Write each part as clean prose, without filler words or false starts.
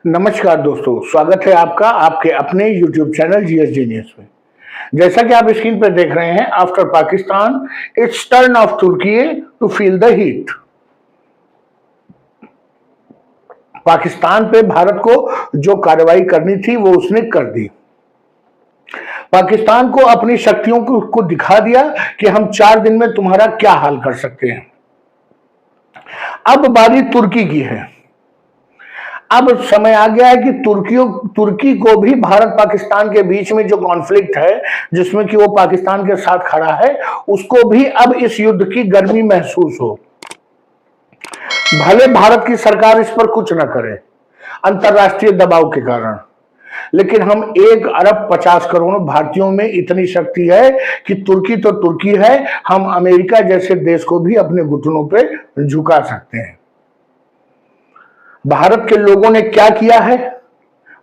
नमस्कार दोस्तों, स्वागत है आपका आपके अपने YouTube चैनल जीएस जीनियस में। जैसा कि आप स्क्रीन पर देख रहे हैं, after Pakistan it's turn of Turkey to feel the heat. Pakistan पे भारत को जो कार्रवाई करनी थी वो उसने कर दी। पाकिस्तान को अपनी शक्तियों को दिखा दिया कि हम 4 दिन में तुम्हारा क्या हाल कर सकते हैं। अब बारी तुर्की की है। अब समय आ गया है कि तुर्की को भी भारत पाकिस्तान के बीच में जो कॉन्फ्लिक्ट है, जिसमें कि वो पाकिस्तान के साथ खड़ा है, उसको भी अब इस युद्ध की गर्मी महसूस हो। भले भारत की सरकार इस पर कुछ न करे अंतरराष्ट्रीय दबाव के कारण, लेकिन हम 1 अरब 50 करोड़ भारतीयों में इतनी शक्ति है कि तुर्की तो तुर्की है, हम अमेरिका जैसे देश को भी अपने घुटनों पे झुका सकते हैं। भारत के लोगों ने क्या किया है,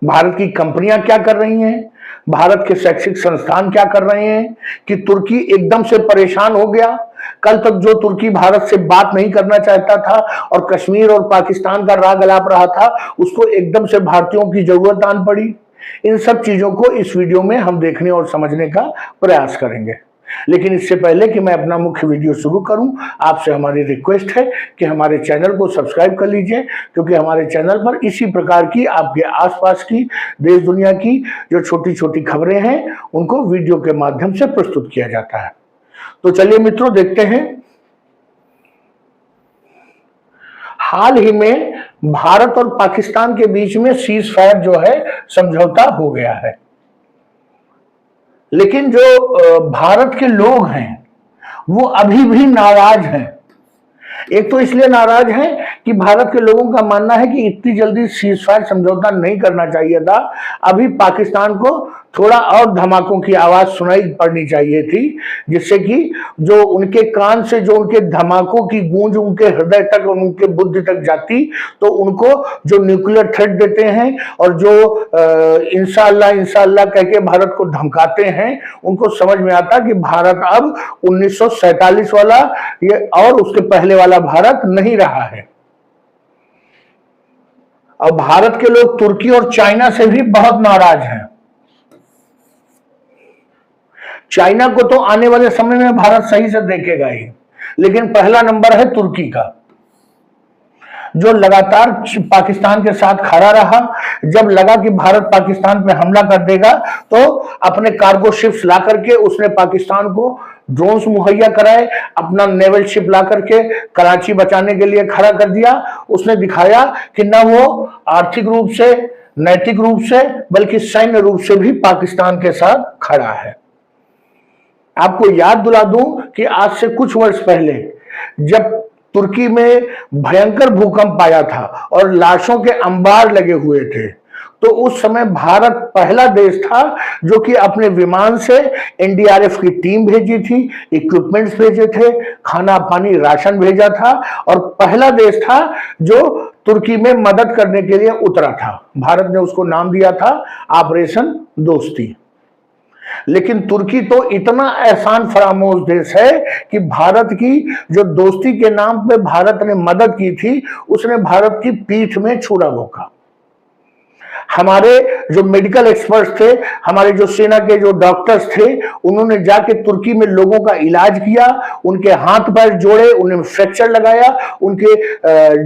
भारत की कंपनियां क्या कर रही हैं, भारत के शैक्षिक संस्थान क्या कर रहे हैं कि तुर्की एकदम से परेशान हो गया। कल तक जो तुर्की भारत से बात नहीं करना चाहता था और कश्मीर और पाकिस्तान का राग अलाप रहा था, उसको एकदम से भारतीयों की जरूरत आन पड़ी। इन सब चीजों को इस वीडियो में हम देखने और समझने का प्रयास करेंगे। लेकिन इससे पहले कि मैं अपना मुख्य वीडियो शुरू करूं, आपसे हमारी रिक्वेस्ट है कि हमारे चैनल को सब्सक्राइब कर लीजिए, क्योंकि हमारे चैनल पर इसी प्रकार की आपके आसपास की देश दुनिया की जो छोटी छोटी खबरें हैं, उनको वीडियो के माध्यम से प्रस्तुत किया जाता है। तो चलिए मित्रों, देखते हैं। हाल ही में भारत और पाकिस्तान के बीच में सीज फायर जो है समझौता हो गया है, लेकिन जो भारत के लोग हैं वो अभी भी नाराज हैं। एक तो इसलिए नाराज हैं कि भारत के लोगों का मानना है कि इतनी जल्दी सीजफायर समझौता नहीं करना चाहिए था, अभी पाकिस्तान को थोड़ा और धमाकों की आवाज सुनाई पड़नी चाहिए थी, जिससे कि जो उनके कान से जो उनके धमाकों की गूंज उनके हृदय तक और उनके बुद्धि तक जाती, तो उनको जो न्यूक्लियर थ्रेट देते हैं और जो इंशाअल्लाह इंशाअल्लाह कह के भारत को धमकाते हैं, उनको समझ में आता कि भारत अब 1947 वाला ये और उसके पहले वाला भारत नहीं रहा है। अब भारत के लोग तुर्की और चाइना से भी बहुत नाराज हैं। चाइना को तो आने वाले समय में भारत सही से देखेगा ही, लेकिन पहला नंबर है तुर्की का, जो लगातार पाकिस्तान के साथ खड़ा रहा। जब लगा कि भारत पाकिस्तान पे हमला कर देगा, तो अपने कार्गो शिप्स ला करके उसने पाकिस्तान को ड्रोन्स मुहैया कराए, अपना नेवल शिप ला करके कराची बचाने के लिए खड़ा कर दिया। उसने दिखाया कि न वो आर्थिक रूप से, नैतिक रूप से, बल्कि सैन्य रूप से भी पाकिस्तान के साथ खड़ा है। आपको याद दिला दूं कि आज से कुछ वर्ष पहले जब तुर्की में भयंकर भूकंप आया था और लाशों के अंबार लगे हुए थे, तो उस समय भारत पहला देश था जो कि अपने विमान से एनडीआरएफ की टीम भेजी थी, इक्विपमेंट्स भेजे थे, खाना पानी राशन भेजा था, और पहला देश था जो तुर्की में मदद करने के लिए उतरा था। भारत ने उसको नाम दिया था ऑपरेशन दोस्ती। लेकिन तुर्की तो इतना एहसान फरामोश देश है कि भारत की जो दोस्ती के नाम पे भारत ने मदद की थी, उसने भारत की पीठ में छुरा भोंका। हमारे जो मेडिकल एक्सपर्ट्स थे, हमारे जो सेना के जो डॉक्टर्स थे, उन्होंने जाके तुर्की में लोगों का इलाज किया, उनके हाथ पैर जोड़े, उन्हें फ्रैक्चर लगाया, उनके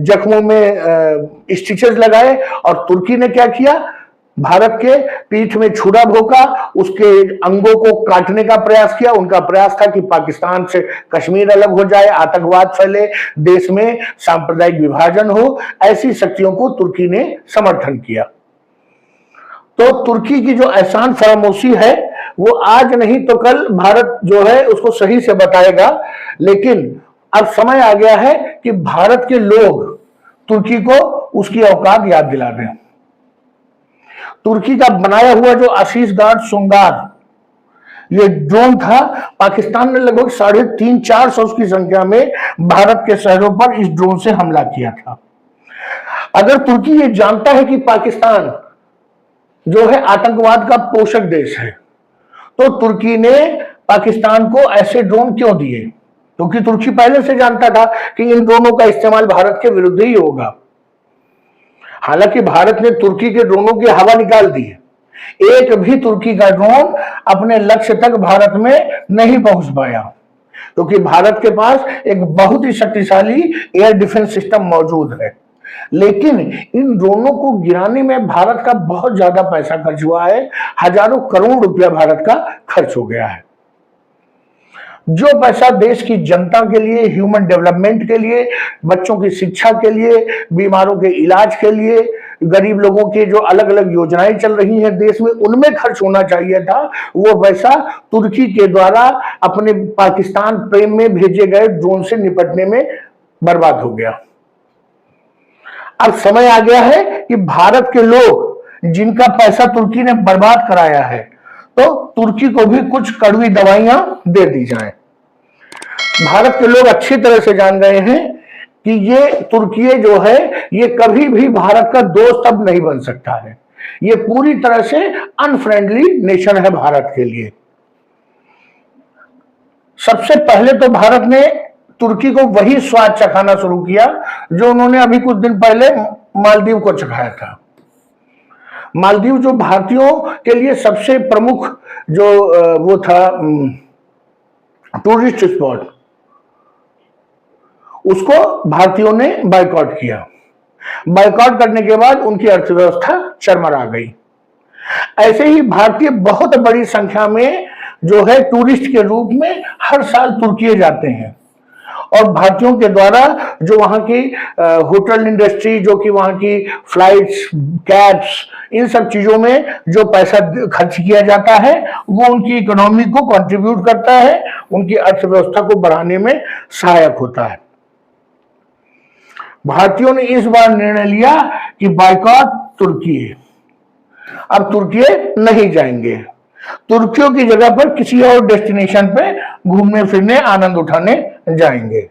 जख्मों में स्टिचेस लगाए, और तुर्की ने क्या किया, भारत के पीठ में छुरा भोंका, उसके अंगों को काटने का प्रयास किया। उनका प्रयास था कि पाकिस्तान से कश्मीर अलग हो जाए, आतंकवाद फैले, देश में सांप्रदायिक विभाजन हो। ऐसी शक्तियों को तुर्की ने समर्थन किया। तो तुर्की की जो एहसान फरामोशी है वो आज नहीं तो कल भारत जो है उसको सही से बताएगा। लेकिन अब समय आ गया है कि भारत के लोग तुर्की को उसकी औकात याद दिला दें। तुर्की का बनाया हुआ जो आशीष गार्ड सुंगार ये ड्रोन था, पाकिस्तान ने लगभग 350-400 की संख्या में भारत के शहरों पर इस ड्रोन से हमला किया था। अगर तुर्की ये जानता है कि पाकिस्तान जो है आतंकवाद का पोषक देश है, तो तुर्की ने पाकिस्तान को ऐसे ड्रोन क्यों दिए? क्योंकि तुर्की पहले से जानता था कि इन ड्रोनों का इस्तेमाल भारत के विरुद्ध ही होगा। हालांकि भारत ने तुर्की के ड्रोनों की हवा निकाल दी है, एक भी तुर्की का ड्रोन अपने लक्ष्य तक भारत में नहीं पहुंच पाया, क्योंकि भारत के पास एक बहुत ही शक्तिशाली एयर डिफेंस सिस्टम मौजूद है। लेकिन इन ड्रोनों को गिराने में भारत का बहुत ज्यादा पैसा खर्च हुआ है, हजारों करोड़ रुपया भारत का खर्च हो गया है। जो पैसा देश की जनता के लिए, ह्यूमन डेवलपमेंट के लिए, बच्चों की शिक्षा के लिए, बीमारों के इलाज के लिए, गरीब लोगों के जो अलग अलग योजनाएं चल रही हैं देश में, उनमें खर्च होना चाहिए था, वो पैसा तुर्की के द्वारा अपने पाकिस्तान प्रेम में भेजे गए ड्रोन से निपटने में बर्बाद हो गया। अब समय आ गया है कि भारत के लोग जिनका पैसा तुर्की ने बर्बाद कराया है, तो तुर्की को भी कुछ कड़वी दवाइयां दे दी जाएं। भारत के लोग अच्छी तरह से जान गए हैं कि ये तुर्की जो है, ये कभी भी भारत का दोस्त अब नहीं बन सकता है। ये पूरी तरह से अनफ्रेंडली नेशन है भारत के लिए। सबसे पहले तो भारत ने तुर्की को वही स्वाद चखाना शुरू किया जो उन्होंने अभी कुछ दिन पहले मालदीव को चखाया था। मालदीव जो भारतीयों के लिए सबसे प्रमुख जो वो था टूरिस्ट स्पॉट, उसको भारतीयों ने बायकॉट किया। बायकॉट करने के बाद उनकी अर्थव्यवस्था चरमरा गई। ऐसे ही भारतीय बहुत बड़ी संख्या में जो है टूरिस्ट के रूप में हर साल तुर्की जाते हैं, और भारतीयों के द्वारा जो वहां की होटल इंडस्ट्री, जो कि वहां की फ्लाइट्स, कैब्स, इन सब चीजों में जो पैसा खर्च किया जाता है, वो उनकी इकोनॉमी को कंट्रीब्यूट करता है, उनकी अर्थव्यवस्था को बढ़ाने में सहायक होता है। भारतीयों ने इस बार निर्णय लिया कि बायकॉट तुर्की है। अब तुर्की नहीं जाएंगे, तुर्कियों की जगह पर किसी और डेस्टिनेशन पे घूमने फिरने, आनंद उठाने जाएंगे।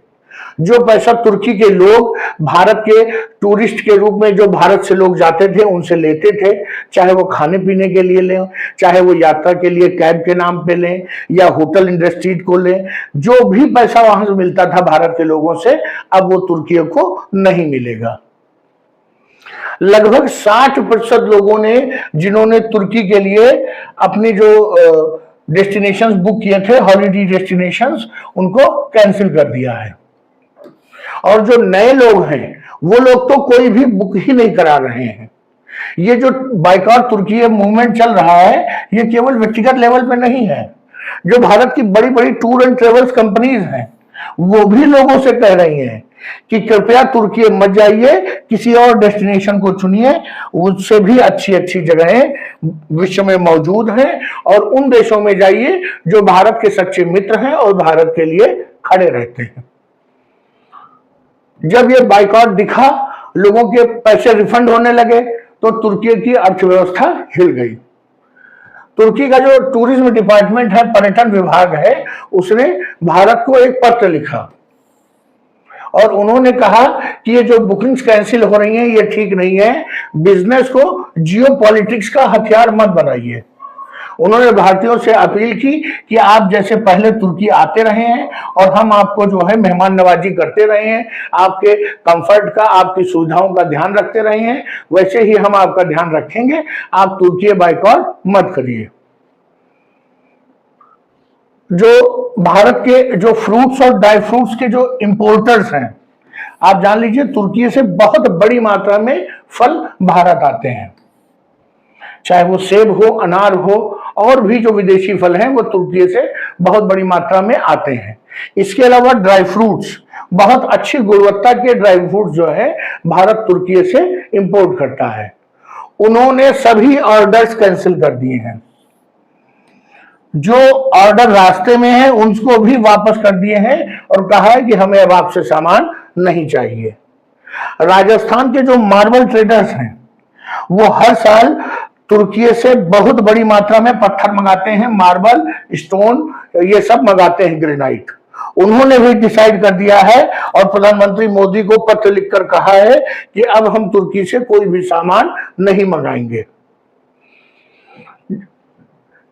जो पैसा तुर्की के लोग भारत के टूरिस्ट के रूप में जो भारत से लोग जाते थे उनसे लेते थे, चाहे वो खाने पीने के लिए लें, चाहे वो यात्रा के लिए कैब के नाम पे लें, या होटल इंडस्ट्री को लें, जो भी पैसा वहां से मिलता था भारत के लोगों से, अब वो तुर्की को नहीं मिलेगा। लगभग 60% लोगों ने, जिन्होंने तुर्की के लिए अपनी जो डेस्टिनेशंस बुक किए थे, हॉलिडे डेस्टिनेशंस, उनको कैंसिल कर दिया है। और जो नए लोग हैं, वो लोग तो कोई भी बुक ही नहीं करा रहे हैं। ये जो बायकॉट तुर्की मूवमेंट चल रहा है, ये केवल व्यक्तिगत लेवल पे नहीं है। जो भारत की बड़ी बड़ी टूर एंड ट्रेवल्स कंपनीज हैं, वो भी लोगों से कह रही हैं कि कृपया तुर्की मत जाइए, किसी और डेस्टिनेशन को चुनिए, उससे भी अच्छी अच्छी जगहें विश्व में मौजूद हैं, और उन देशों में जाइए जो भारत के सच्चे मित्र हैं और भारत के लिए खड़े रहते हैं। जब ये बायकॉट दिखा, लोगों के पैसे रिफंड होने लगे, तो तुर्की की अर्थव्यवस्था हिल गई। तुर्की का जो टूरिज्म डिपार्टमेंट है, पर्यटन विभाग है, उसने भारत को एक पत्र लिखा और उन्होंने कहा कि ये जो बुकिंग्स कैंसिल हो रही हैं, ये ठीक नहीं है, बिजनेस को जियो पॉलिटिक्स का हथियार मत बनाइए। उन्होंने भारतीयों से अपील की कि आप जैसे पहले तुर्की आते रहे हैं और हम आपको जो है मेहमान नवाजी करते रहे हैं, आपके कंफर्ट का, आपकी सुविधाओं का ध्यान रखते रहे हैं, वैसे ही हम आपका ध्यान रखेंगे। आप तुर्की बायकॉट मत करिए। जो भारत के जो फ्रूट्स और ड्राई फ्रूट्स के जो इंपोर्टर्स हैं, आप जान लीजिए तुर्की से बहुत बड़ी मात्रा में फल भारत आते हैं, चाहे वो सेब हो, अनार हो, और भी जो विदेशी फल हैं वो तुर्की से बहुत बड़ी मात्रा में आते हैं। इसके अलावा ड्राई फ्रूट्स, बहुत अच्छी गुणवत्ता के ड्राई फ्रूट्स जो है भारत तुर्की से इंपोर्ट करता है। उन्होंने सभी ऑर्डर्स कैंसिल कर दिए हैं। जो ऑर्डर रास्ते में है उनको भी वापस कर दिए हैं और कहा है कि हमें अब आपसे सामान नहीं चाहिए। राजस्थान के जो मार्बल ट्रेडर्स हैं, वो हर साल तुर्की से बहुत बड़ी मात्रा में पत्थर मंगाते हैं, मार्बल, स्टोन, ये सब मंगाते हैं, ग्रेनाइट। उन्होंने भी डिसाइड कर दिया है और प्रधानमंत्री मोदी को पत्र लिखकर कहा है कि अब हम तुर्की से कोई भी सामान नहीं मंगाएंगे।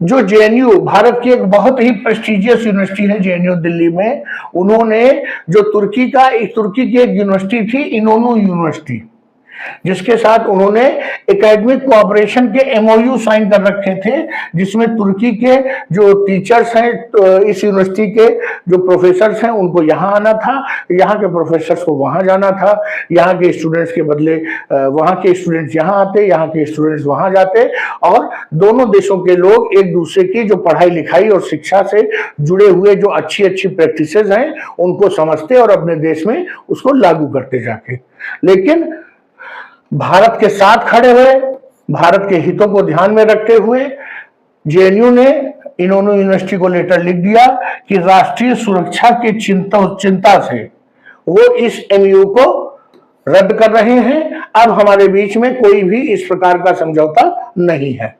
जो जेएनयू, भारत की एक बहुत ही प्रेस्टिजियस यूनिवर्सिटी है जेएनयू दिल्ली में, उन्होंने जो तुर्की की एक यूनिवर्सिटी थी, इनोनू यूनिवर्सिटी, जिसके साथ उन्होंने एकेडमिक कोऑपरेशन के एमओयू साइन कर रखे थे, जिसमें तुर्की के जो टीचर्स हैं, इस यूनिवर्सिटी के जो प्रोफेसर्स हैं, उनको यहाँ आना था, यहाँ के प्रोफेसर्स को वहाँ जाना था, यहाँ के स्टूडेंट्स के बदले वहाँ के स्टूडेंट्स यहाँ आते, यहाँ के स्टूडेंट्स वहाँ जाते, और दोनों देशों के लोग एक दूसरे की जो पढ़ाई लिखाई और शिक्षा से जुड़े हुए जो अच्छी अच्छी प्रैक्टिसेस हैं उनको समझते और अपने देश में उसको लागू करते जाके। लेकिन भारत के साथ खड़े हुए, भारत के हितों को ध्यान में रखते हुए जेएनयू ने इन्होंने यूनिवर्सिटी को लेटर लिख दिया कि राष्ट्रीय सुरक्षा की चिंता से वो इस एमयू को रद्द कर रहे हैं। अब हमारे बीच में कोई भी इस प्रकार का समझौता नहीं है।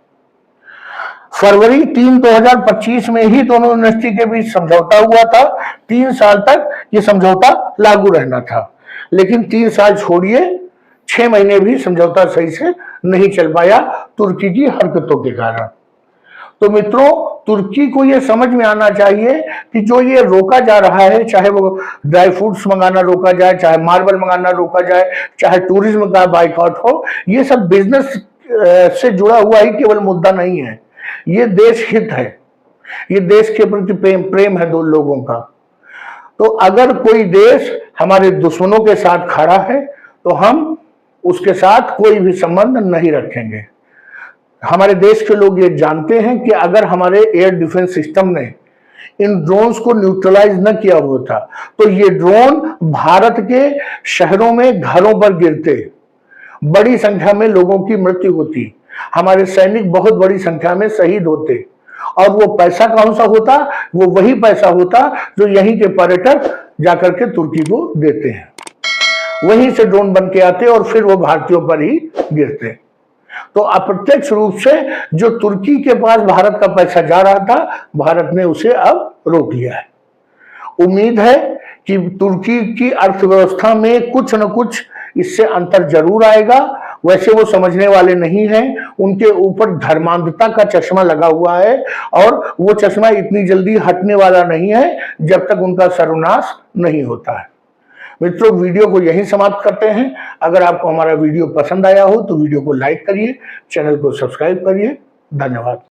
फरवरी 3, 2025 में ही दोनों यूनिवर्सिटी के बीच समझौता हुआ था। 3 साल तक ये समझौता लागू रहना था, लेकिन 3 साल छोड़िए 6 महीने भी समझौता सही से नहीं चल पाया तुर्की की हरकतों के कारण। तो मित्रों, तुर्की को यह समझ में आना चाहिए कि जो ये रोका जा रहा है, चाहे वो ड्राई फ्रूट्स मंगाना रोका जाए, चाहे मार्बल मंगाना रोका जाए, चाहे टूरिज्म का बाइकआउट हो, ये सब बिजनेस से जुड़ा हुआ ही केवल मुद्दा नहीं है। ये देश हित है, ये देश के प्रति प्रेम है दो लोगों का। तो अगर कोई देश हमारे दुश्मनों के साथ खड़ा है तो हम उसके साथ कोई भी संबंध नहीं रखेंगे। हमारे देश के लोग ये जानते हैं कि अगर हमारे एयर डिफेंस सिस्टम ने इन ड्रोन्स को न्यूट्रलाइज न किया होता तो ये ड्रोन भारत के शहरों में घरों पर गिरते, बड़ी संख्या में लोगों की मृत्यु होती, हमारे सैनिक बहुत बड़ी संख्या में शहीद होते, और वो पैसा कौन सा होता? वो वही पैसा होता जो यहीं के पर्यटक जाकर के तुर्की को देते हैं। वहीं से ड्रोन बन के आते और फिर वो भारतीयों पर ही गिरते। तो अप्रत्यक्ष रूप से जो तुर्की के पास भारत का पैसा जा रहा था, भारत ने उसे अब रोक लिया है। उम्मीद है कि तुर्की की अर्थव्यवस्था में कुछ न कुछ इससे अंतर जरूर आएगा। वैसे वो समझने वाले नहीं हैं, उनके ऊपर धर्मांधता का चश्मा लगा हुआ है और वो चश्मा इतनी जल्दी हटने वाला नहीं है जब तक उनका सर्वनाश नहीं होता है। मित्रों, वीडियो को यहीं समाप्त करते हैं। अगर आपको हमारा वीडियो पसंद आया हो तो वीडियो को लाइक करिए, चैनल को सब्सक्राइब करिए। धन्यवाद।